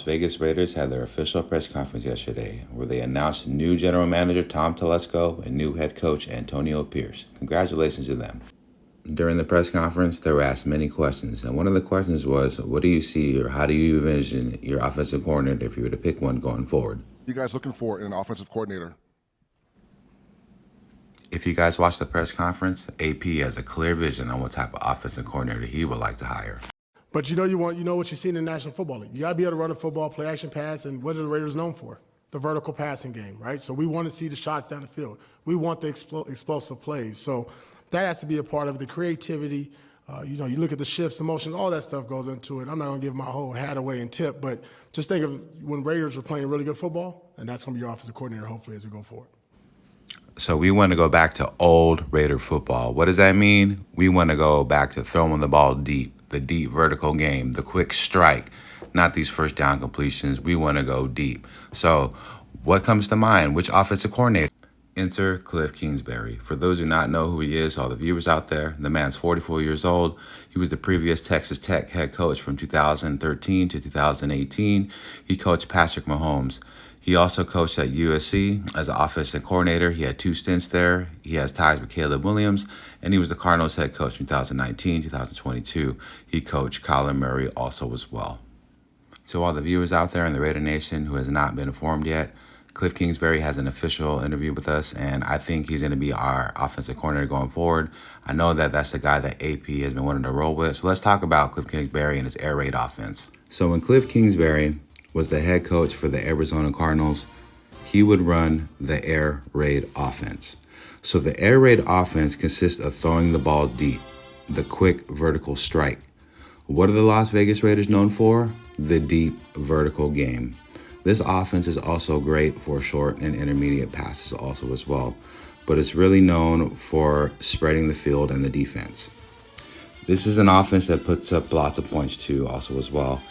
Vegas Raiders had their official press conference yesterday, where they announced new general manager Tom Telesco and new head coach Antonio Pierce. Congratulations to them. During the press conference, they were asked many questions, and one of the questions was, what do you see or how do you envision your offensive coordinator if you were to pick one going forward? You guys looking for in an offensive coordinator? If you guys watched the press conference, AP has a clear vision on what type of offensive coordinator he would like to hire. But you know what you see in the National Football League. You got to be able to run the football, play action pass, and what are the Raiders known for? The vertical passing game, right? So we want to see the shots down the field. We want the explosive plays. So that has to be a part of the creativity. You look at the shifts, the motions, all that stuff goes into it. I'm not going to give my whole hat away and tip, but just think of when Raiders are playing really good football, and that's going to be your offensive coordinator, hopefully, as we go forward. So we want to go back to old Raider football. What does that mean? We want to go back to throwing the ball deep, the deep vertical game, the quick strike, not these first down completions. We want to go deep. So what comes to mind? Which offensive coordinator? Enter Kliff Kingsbury. For those who do not know who he is, all the viewers out there, the man's 44 years old. He was the previous Texas Tech head coach from 2013 to 2018. He coached Patrick Mahomes. He also coached at USC as an offensive coordinator. He had 2 stints there. He has ties with Caleb Williams, and he was the Cardinals head coach from 2019, 2022. He coached Kyler Murray also as well. To all the viewers out there in the Raider Nation who has not been informed yet, Kliff Kingsbury has an official interview with us, and I think he's going to be our offensive coordinator going forward. I know that that's the guy that AP has been wanting to roll with. So let's talk about Kliff Kingsbury and his air raid offense. So when Kliff Kingsbury was the head coach for the Arizona Cardinals, he would run the air raid offense. So the air raid offense consists of throwing the ball deep, the quick vertical strike. What are the Las Vegas Raiders known for? The deep vertical game. This offense is also great for short and intermediate passes also as well, but it's really known for spreading the field and the defense. This is an offense that puts up lots of points too also as well.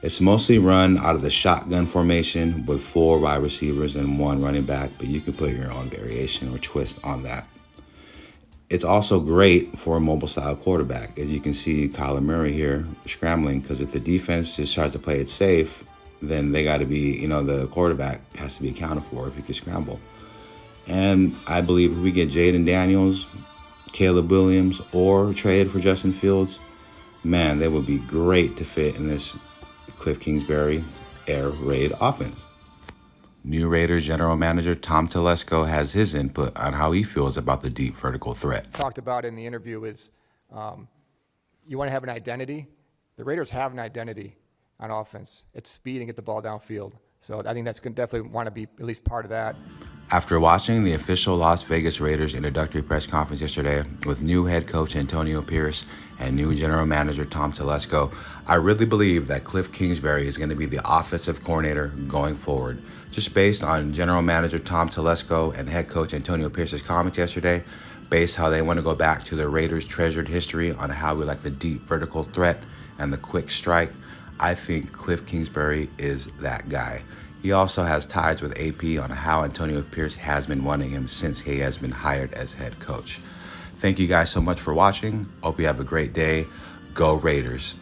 It's mostly run out of the shotgun formation with 4 wide receivers and 1 running back, but you can put your own variation or twist on that. It's also great for a mobile style quarterback. As you can see Kyler Murray here scrambling, because if the defense just tries to play it safe, then they got to be, the quarterback has to be accounted for if he can scramble. And I believe if we get Jaden Daniels, Caleb Williams, or trade for Justin Fields, man, they would be great to fit in this Kliff Kingsbury air raid offense. New Raiders general manager Tom Telesco has his input on how he feels about the deep vertical threat. Talked about in the interview is you want to have an identity. The Raiders have an identity on offense. It's speed and get the ball downfield. So I think that's going to definitely want to be at least part of that. After watching the official Las Vegas Raiders introductory press conference yesterday with new head coach Antonio Pierce and new general manager Tom Telesco, I really believe that Kliff Kingsbury is going to be the offensive coordinator going forward. Just based on general manager Tom Telesco and head coach Antonio Pierce's comments yesterday, based how they want to go back to the Raiders' treasured history on how we like the deep vertical threat and the quick strike, I think Kliff Kingsbury is that guy. He also has ties with AP on how Antonio Pierce has been wanting him since he has been hired as head coach. Thank you guys so much for watching. Hope you have a great day. Go Raiders.